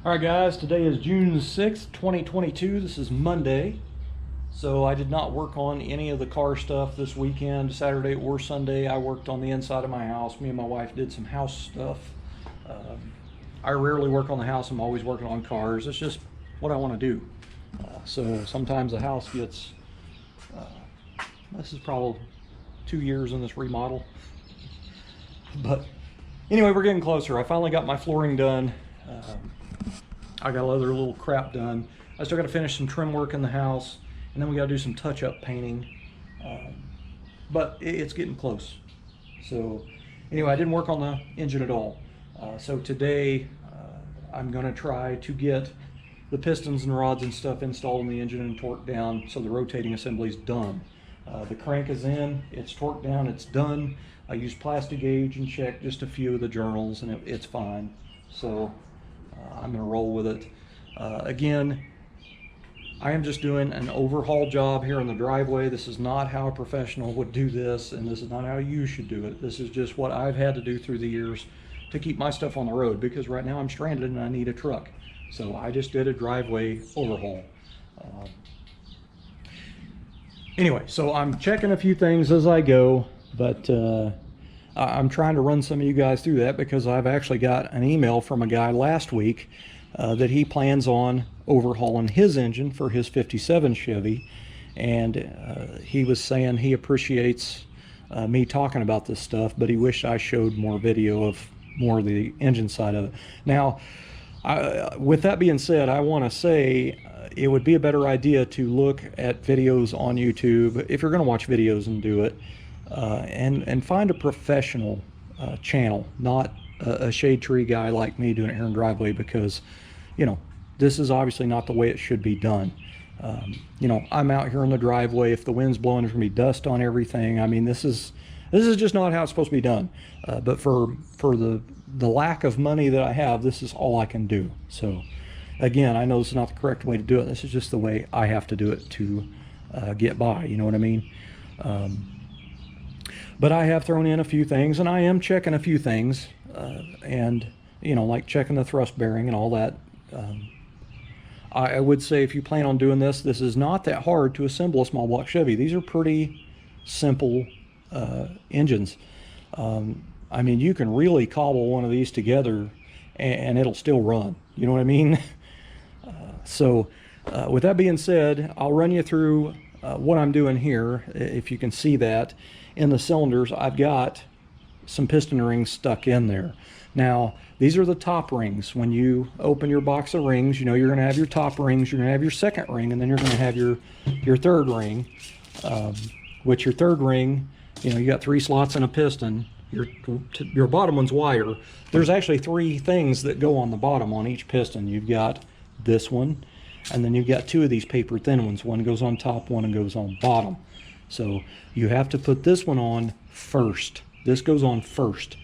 All right, guys, today is June 6th, 2022. This is Monday. So I did not work on any of the car stuff this weekend, Saturday or Sunday. I worked on the inside of my house. Me and my wife did some house stuff. I rarely work on the house. I'm always working on cars. It's just what I want to do. So sometimes the house gets, this is probably 2 years in this remodel. But anyway, we're getting closer. I finally got my flooring done. I got other little crap done. I still got to finish some trim work in the house, and then we got to do some touch-up painting. But it's getting close. So anyway, I didn't work on the engine at all. So today I'm going to try to get the pistons and rods and stuff installed in the engine and torqued down so the rotating assembly is done. The crank is in, it's torqued down, it's done. I used plastic gauge and checked just a few of the journals, and it's fine. So I'm going to roll with it. Again, I am just doing an overhaul job here in the driveway. This is not how a professional would do this, and this is not how you should do it. This is just what I've had to do through the years to keep my stuff on the road, because right now I'm stranded and I need a truck. So I just did a driveway overhaul. Anyway, so I'm checking a few things as I go, but I'm trying to run some of you guys through that because I've actually got an email from a guy last week that he plans on overhauling his engine for his 57 Chevy, and he was saying he appreciates me talking about this stuff, but he wished I showed more video of more of the engine side of it. Now, with that being said, I want to say it would be a better idea to look at videos on YouTube if you're going to watch videos and do it, and find a professional channel, not a shade tree guy like me doing it here in the driveway, because you know, this is obviously not the way it should be done. You know, I'm out here in the driveway. If the wind's blowing, there's gonna be dust on everything. I mean, this is just not how it's supposed to be done. But for the lack of money that I have, this is all I can do. So again, I know this is not the correct way to do it. This is just the way I have to do it to get by, you know what I mean? But I have thrown in a few things, and I am checking a few things, and you know, like checking the thrust bearing and all that. I would say if you plan on doing this, this is not that hard to assemble a small block Chevy. These are pretty simple engines. I mean, you can really cobble one of these together and it'll still run. You know what I mean? So with that being said, I'll run you through what I'm doing here. If you can see that in the cylinders, I've got some piston rings stuck in there. Now, these are the top rings. When you open your box of rings, you know you're going to have your top rings, you're going to have your second ring, and then you're going to have your third ring. Which your third ring, you know, you got 3 slots in a piston. Your bottom one's wire. There's actually 3 things that go on the bottom on each piston. You've got this one, and then you've got 2 of these paper thin ones. One goes on top, one goes on bottom. So you have to put this one on first. This goes on first.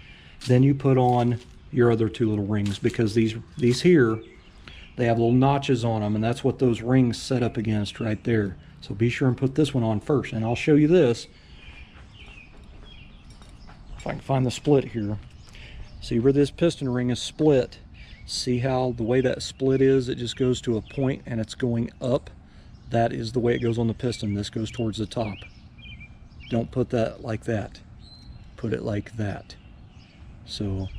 Then you put on your other 2 little rings, because these here, they have little notches on them, and that's what those rings set up against right there. So be sure and put this one on first, and I'll show you this. If I can find the split here. See where this piston ring is split? See how the way that split is, it just goes to a point and it's going up? That is the way it goes on the piston. This goes towards the top. Don't put that like that. Put it like that. So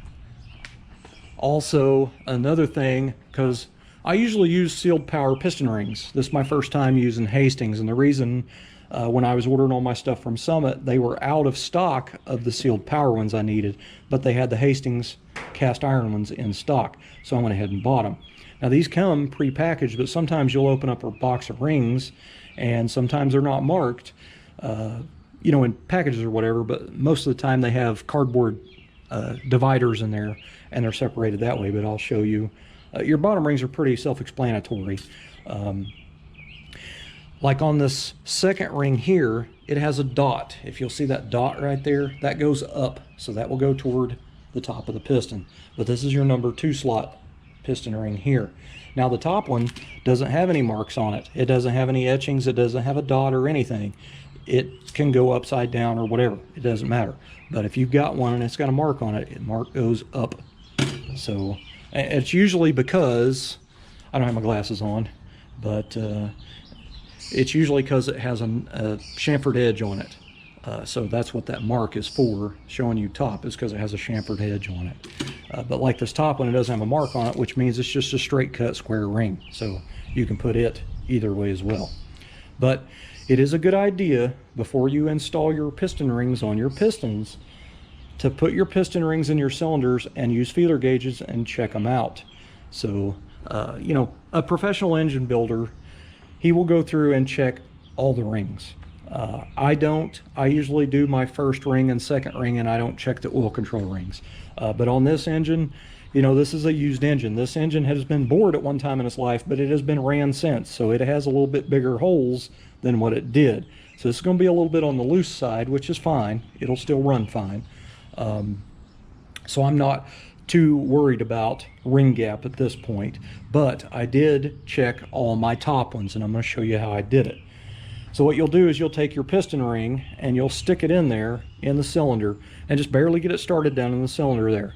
also another thing, because I usually use sealed power piston rings. This is my first time using Hastings, and the reason when I was ordering all my stuff from Summit, they were out of stock of the sealed power ones I needed, but they had the Hastings cast iron ones in stock, so I went ahead and bought them. Now these come pre-packaged, but sometimes you'll open up a box of rings and sometimes they're not marked, you know, in packages or whatever, but most of the time they have cardboard dividers in there and they're separated that way. But I'll show you. Your bottom rings are pretty self-explanatory. Like on this second ring here, it has a dot. If you'll see that dot right there, that goes up, so that will go toward the top of the piston. But this is your number 2 slot piston ring here. Now the top one doesn't have any marks on it. It doesn't have any etchings. It doesn't have a dot or anything. It can go upside down or whatever. It doesn't matter. But if you've got one and it's got a mark on it, the mark goes up. So It's usually because, I don't have my glasses on, but it's usually because it has a chamfered edge on it. So that's what that mark is for, showing you top, is because it has a chamfered edge on it. But like this top one, it doesn't have a mark on it, which means it's just a straight cut square ring. So you can put it either way as well. But it is a good idea, before you install your piston rings on your pistons, to put your piston rings in your cylinders and use feeler gauges and check them out. So, you know, a professional engine builder, he will go through and check all the rings. I don't. I usually do my first ring and second ring, and I don't check the oil control rings. But on this engine, you know, this is a used engine. This engine has been bored at one time in its life, but it has been ran since. So it has a little bit bigger holes than what it did. So it's going to be a little bit on the loose side, which is fine. It'll still run fine. So I'm not too worried about ring gap at this point. But I did check all my top ones, and I'm going to show you how I did it. So what you'll do is you'll take your piston ring and you'll stick it in there in the cylinder and just barely get it started down in the cylinder there.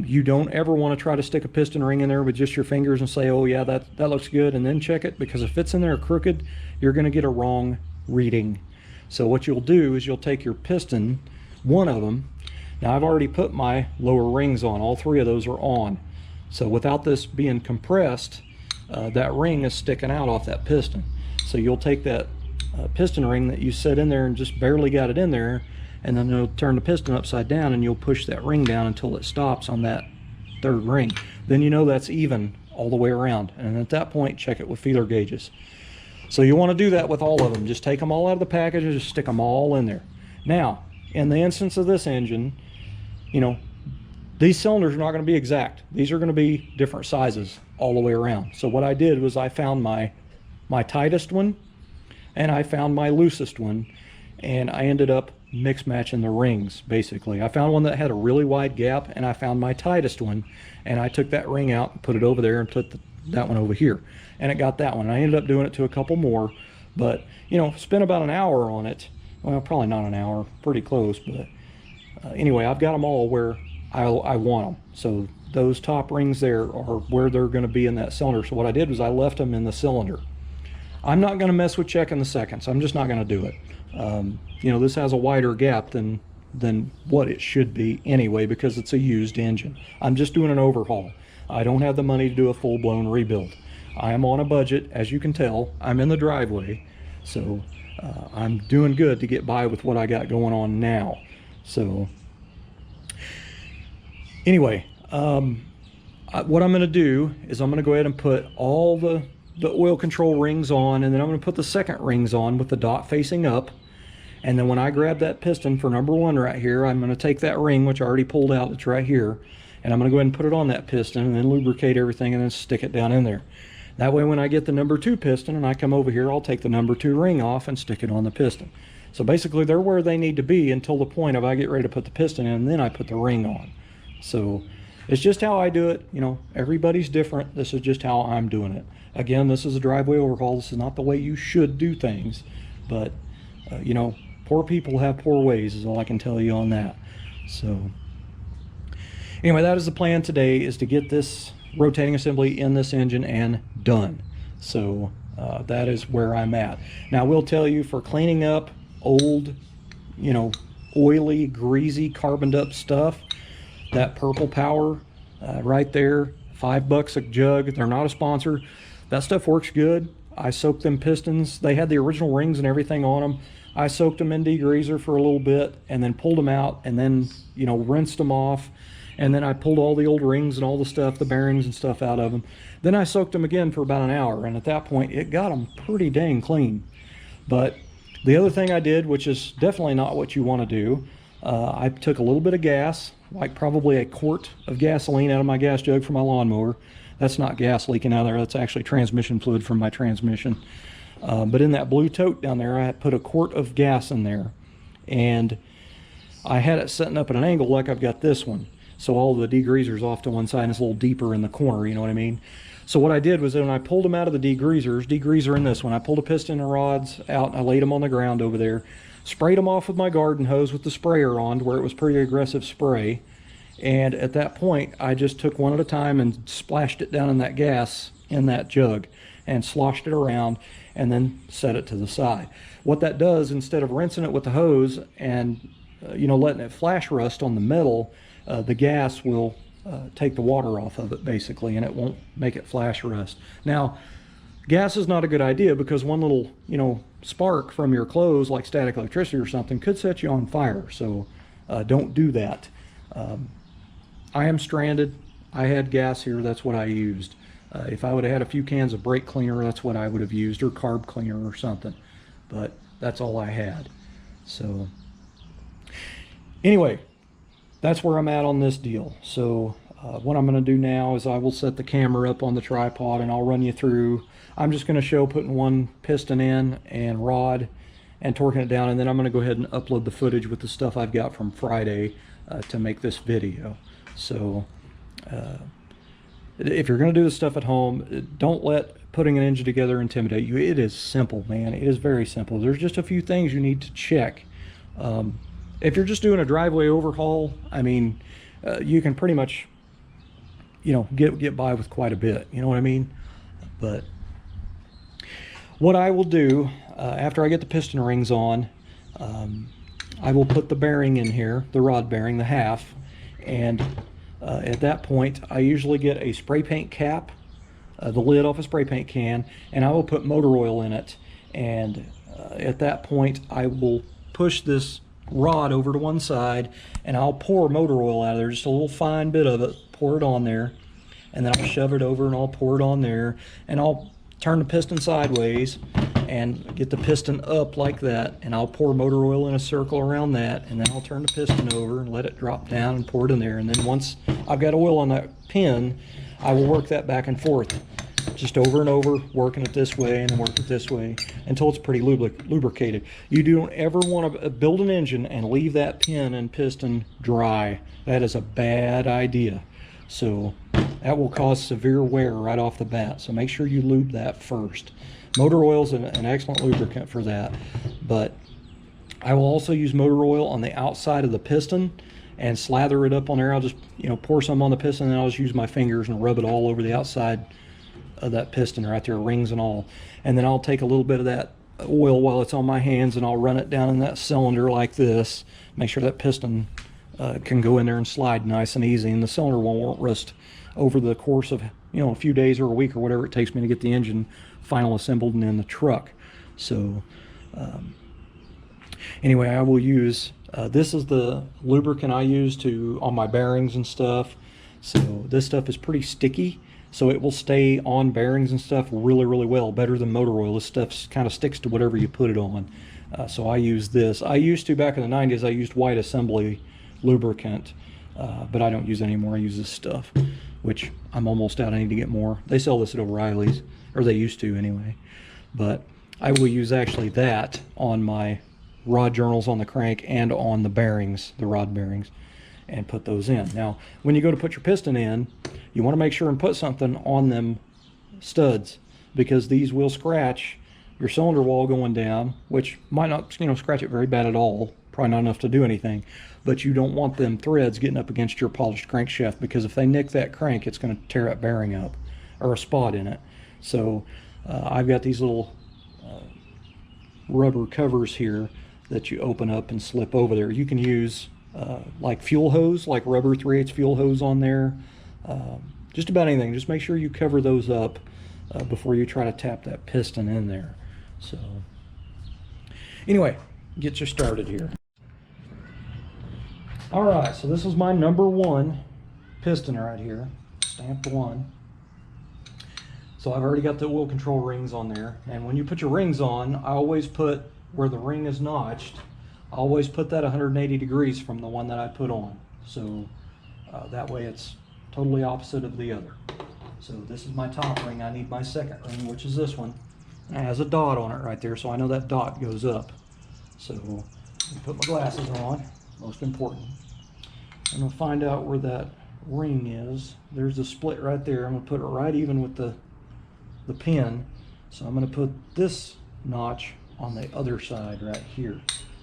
You don't ever want to try to stick a piston ring in there with just your fingers and say, oh yeah, that looks good, and then check it, because if it's in there crooked, you're going to get a wrong reading. So what you'll do is you'll take your piston, one of them. Now I've already put my lower rings on. All three of those are on. So without this being compressed, that ring is sticking out off that piston. So you'll take that piston ring that you set in there and just barely got it in there, and then you'll turn the piston upside down and you'll push that ring down until it stops on that third ring. Then you know that's even all the way around, and at that point check it with feeler gauges. So you want to do that with all of them. Just take them all out of the package and just stick them all in there. Now in the instance of this engine, you know, these cylinders are not going to be exact. These are going to be different sizes all the way around. So what I did was I found my tightest one and I found my loosest one, and I ended up mix matching the rings. Basically, I found one that had a really wide gap, and I found my tightest one, and I took that ring out and put it over there and put that one over here, and it got that one. I ended up doing it to a couple more, but you know, spent about an hour on it. Well, probably not an hour, pretty close, but anyway, I've got them all where I want them. So those top rings there are where they're going to be in that cylinder. So what I did was I left them in the cylinder. I'm not going to mess with checking the seconds. I'm just not going to do it. You know, this has a wider gap than what it should be anyway, because it's a used engine. I'm just doing an overhaul. I don't have the money to do a full-blown rebuild. I am on a budget, as you can tell. I'm in the driveway, so I'm doing good to get by with what I got going on now. So anyway, what I'm going to do is I'm going to go ahead and put all the oil control rings on, and then I'm going to put the second rings on with the dot facing up. And then when I grab that piston for number one right here, I'm going to take that ring, which I already pulled out, it's right here, and I'm going to go ahead and put it on that piston and then lubricate everything and then stick it down in there. That way when I get the number two piston and I come over here, I'll take the number two ring off and stick it on the piston. So basically they're where they need to be until the point of I get ready to put the piston in, and then I put the ring on. So it's just how I do it. You know, everybody's different. This is just how I'm doing it. Again, this is a driveway overhaul. This is not the way you should do things, but you know, poor people have poor ways is all I can tell you on that. So anyway, that is the plan today, is to get this rotating assembly in this engine and done. So that is where I'm at. Now I will tell you, for cleaning up old, you know, oily, greasy, carboned up stuff, that Purple Power right there, $5 a jug. They're not a sponsor. That stuff works good. I soaked them pistons. They had the original rings and everything on them. I soaked them in degreaser for a little bit and then pulled them out and then, you know, rinsed them off. And then I pulled all the old rings and all the stuff, the bearings and stuff out of them. Then I soaked them again for about an hour, and at that point it got them pretty dang clean. But the other thing I did, which is definitely not what you want to do, I took a little bit of gas, like probably a quart of gasoline out of my gas jug for my lawnmower. That's not gas leaking out of there, that's actually transmission fluid from my transmission. But in that blue tote down there, I had put a quart of gas in there, and I had it setting up at an angle like I've got this one. So all the degreasers off to one side, and it's a little deeper in the corner, you know what I mean? So what I did was, when I pulled them out of the degreaser in this one, I pulled a piston and rods out, and I laid them on the ground over there, sprayed them off with my garden hose with the sprayer on, to where it was pretty aggressive spray, And at that point, I just took one at a time and splashed it down in that gas in that jug and sloshed it around and then set it to the side. What that does, instead of rinsing it with the hose and letting it flash rust on the metal, the gas will take the water off of it basically, and it won't make it flash rust. Now, gas is not a good idea because one little spark from your clothes, like static electricity or something, could set you on fire. So don't do that. I am stranded. I had gas here. That's what I used. If I would have had a few cans of brake cleaner, that's what I would have used, or carb cleaner or something. But that's all I had. So anyway, that's where I'm at on this deal. So what I'm going to do now is I will set the camera up on the tripod and I'll run you through. I'm just going to show putting one piston in and rod and torquing it down, and then I'm going to go ahead and upload the footage with the stuff I've got from Friday to make this video. So if you're going to do this stuff at home, don't let putting an engine together intimidate you. It is simple, man. It is very simple. There's just a few things you need to check. If you're just doing a driveway overhaul, I mean, you can pretty much, get by with quite a bit. You know what I mean? But what I will do after I get the piston rings on, I will put the bearing in here, the rod bearing, the half, and at that point I usually get a spray paint cap, the lid off a spray paint can, and I will put motor oil in it. And at that point I will push this rod over to one side and I'll pour motor oil out of there, just a little fine bit of it, pour it on there, and then I'll shove it over and I'll pour it on there, and I'll turn the piston sideways and get the piston up like that, and I'll pour motor oil in a circle around that, and then I'll turn the piston over and let it drop down and pour it in there. And then once I've got oil on that pin, I will work that back and forth, just over and over, working it this way and then work it this way until it's pretty lubricated. You don't ever want to build an engine and leave that pin and piston dry. That is a bad idea. So that will cause severe wear right off the bat. So make sure you lube that first. Motor oil is an excellent lubricant for that. But I will also use motor oil on the outside of the piston and slather it up on there. I'll just pour some on the piston, and then I'll just use my fingers and rub it all over the outside of that piston right there, rings and all. And then I'll take a little bit of that oil while it's on my hands and I'll run it down in that cylinder like this. Make sure that piston can go in there and slide nice and easy, and the cylinder won't rust over the course of a few days or a week or whatever it takes me to get the engine final assembled and in the truck. So anyway, I will use this is the lubricant I use on my bearings and stuff. So this stuff is pretty sticky, so it will stay on bearings and stuff really well, better than motor oil. This stuff kind of sticks to whatever you put it on. So I use this. I used to, back in the 90s, I used white assembly lubricant, but I don't use it anymore. I use this stuff, which I'm almost out. I need to get more. They sell this at O'Reilly's, or they used to anyway. But I will use actually that on my rod journals on the crank and on the bearings, the rod bearings, and put those in. Now, when you go to put your piston in, you want to make sure and put something on them studs, because these will scratch your cylinder wall going down, which might not scratch it very bad at all, probably not enough to do anything, but you don't want them threads getting up against your polished crankshaft, because if they nick that crank, it's going to tear that bearing up, or a spot in it. So I've got these little rubber covers here that you open up and slip over there. You can use like fuel hose, like rubber 3/8 fuel hose on there, just about anything. Just make sure you cover those up before you try to tap that piston in there. So anyway, get you started here. All right, so this is my #1 piston right here, stamped 1. So I've already got the oil control rings on there, and when you put your rings on, I always put where the ring is notched, I always put that 180 degrees from the one that I put on. So that way it's totally opposite of the other. So this is my top ring. I need my second ring, which is this one. It has a dot on it right there, so I know that dot goes up. So let me put my glasses on, most important. I'm going to find out where that ring is. There's the split right there. I'm going to put it right even with the pin. So I'm going to put this notch on the other side right here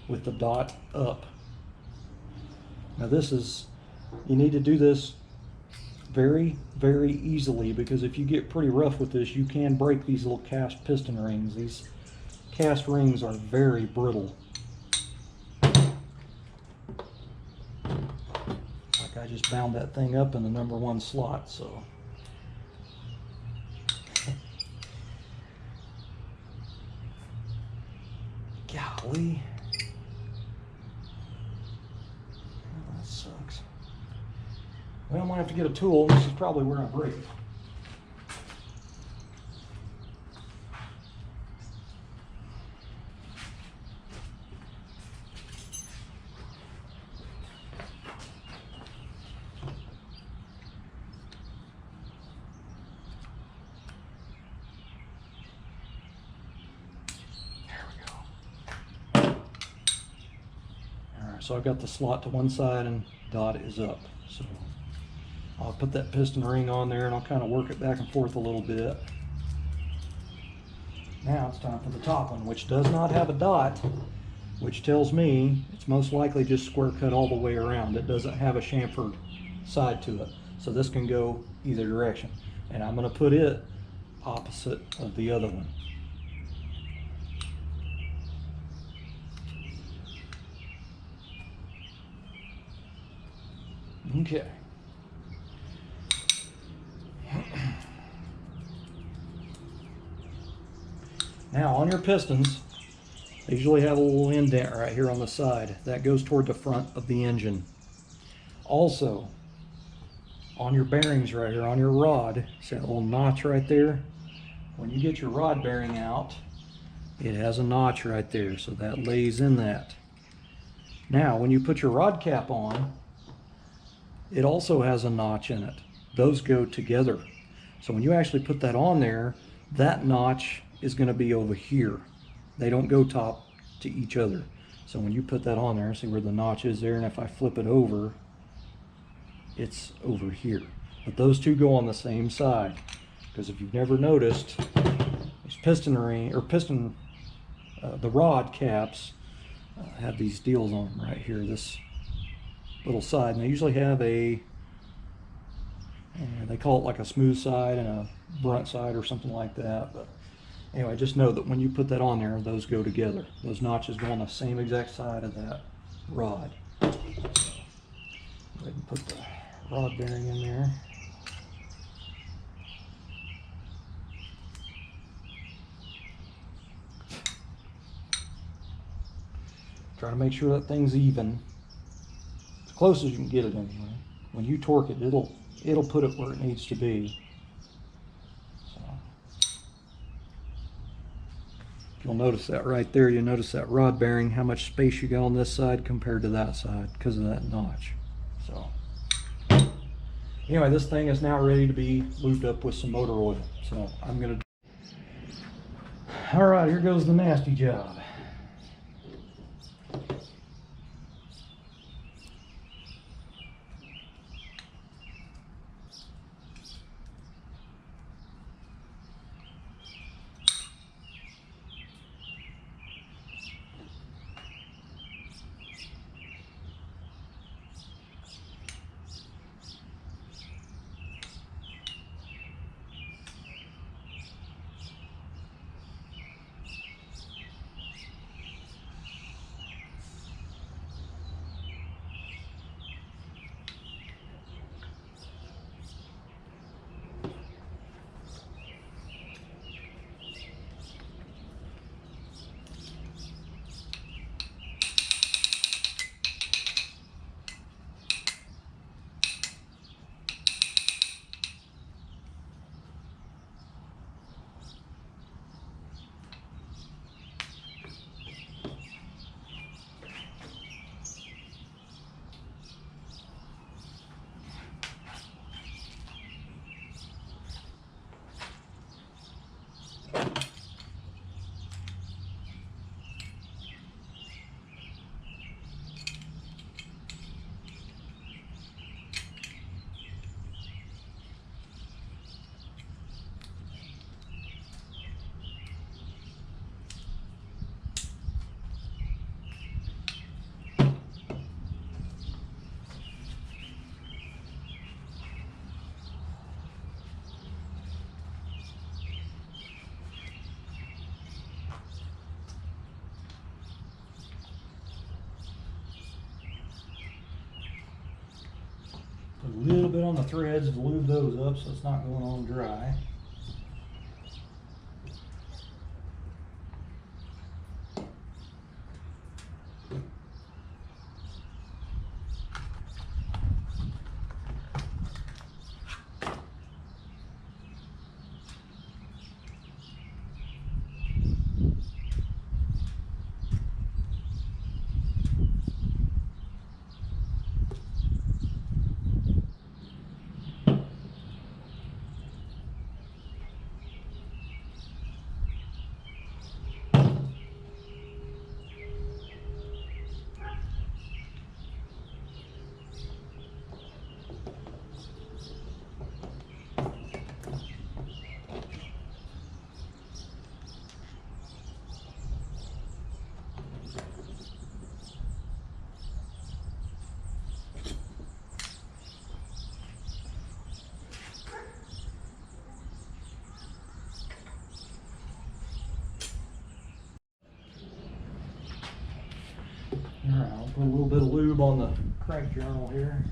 with the dot up. Now this is You need to do this very, very easily, because if you get pretty rough with this, you can break these little cast piston rings. These cast rings are very brittle. Like I just bound that thing up in the #1 slot, so. Golly. Oh, that sucks. Well, I'm gonna have to get a tool. This is probably where I break it. So I've got the slot to one side and dot is up. So I'll put that piston ring on there and I'll kind of work it back and forth a little bit. Now it's time for the top one, which does not have a dot, which tells me it's most likely just square cut all the way around. It doesn't have a chamfered side to it. So this can go either direction. And I'm going to put it opposite of the other one. Okay. Now on your pistons, they usually have a little indent right here on the side. That goes toward the front of the engine. Also, on your bearings right here, on your rod, see that little notch right there? When you get your rod bearing out, it has a notch right there, so that lays in that. Now, when you put your rod cap on, it also has a notch in it. Those go together. So when you actually put that on there, that notch is going to be over here. They don't go top to each other. So when you put that on there, see where the notch is there, and if I flip it over, it's over here. But those two go on the same side. Because if you've never noticed, these piston ring, or piston, the rod caps have these deals on them right here. This little side, and they usually have a, they call it like a smooth side and a brunt side or something like that. But anyway, just know that when you put that on there, those go together. Those notches go on the same exact side of that rod. So, go ahead and put the rod bearing in there. Try to make sure that thing's even. Close as you can get it anyway. When you torque it, it'll put it where it needs to be. So, you'll notice that right there. You'll notice that rod bearing, how much space you got on this side compared to that side because of that notch. So anyway, this thing is now ready to be lubed up with some motor oil. So I'm gonna. All right, here goes the nasty job. little bit on the threads to lube those up so it's not going on dry. Alright, I'll put a little bit of lube on the crank journal here.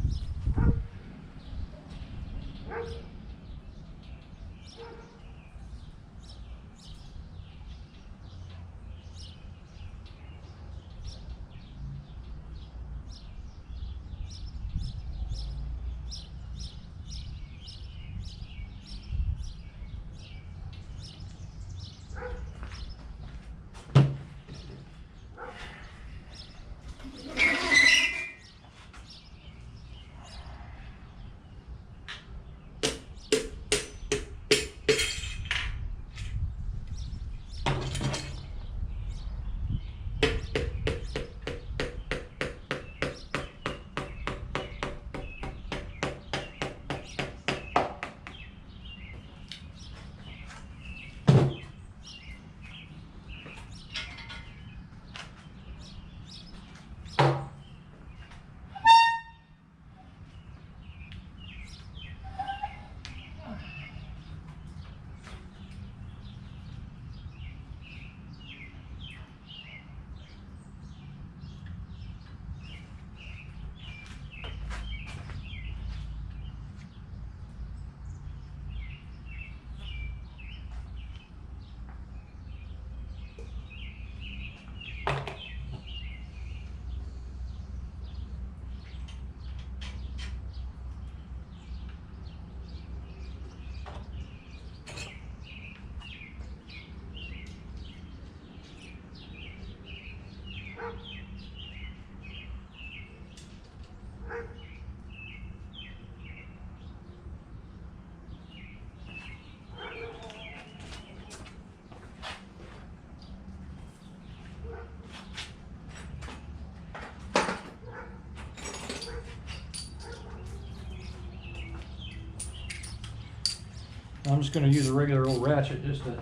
I'm just going to use a regular old ratchet just to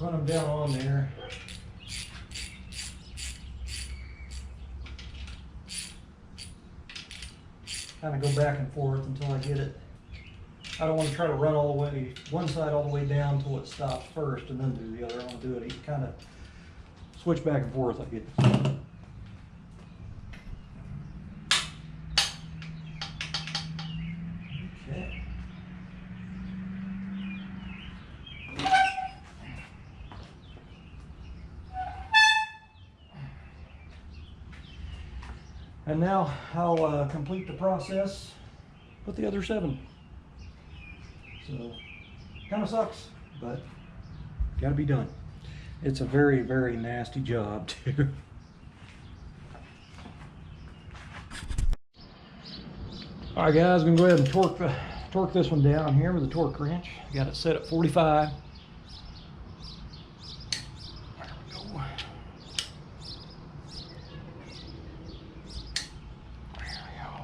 run them down on there. Kind of go back and forth until I get it. I don't want to try to run all the way, one side all the way down until it stops first and then do the other. I want to do it, kind of switch back and forth like it. Okay. And now I'll complete the process with the other 7. So, kind of sucks, but gotta be done. It's a very, very nasty job too. All right, guys, I'm gonna go ahead and torque this one down here with a torque wrench. Got it set at 45. There we go.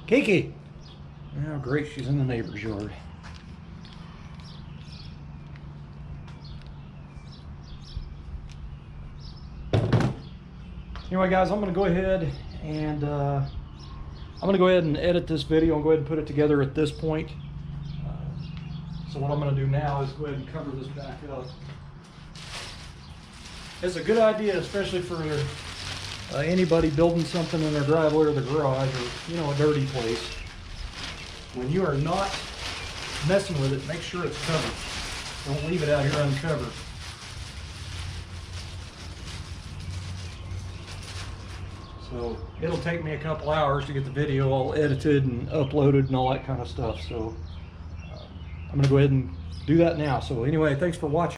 Kiki! Oh, great, she's in the neighbor's yard. Anyway, guys, I'm going to go ahead and edit this video and go ahead and put it together at this point. So what I'm going to do now is go ahead and cover this back up. It's a good idea, especially for anybody building something in their driveway or the garage, or you know, a dirty place. When you are not messing with it, make sure it's covered. Don't leave it out here uncovered. So it'll take me a couple hours to get the video all edited and uploaded and all that kind of stuff. So I'm gonna go ahead and do that now. So anyway, thanks for watching.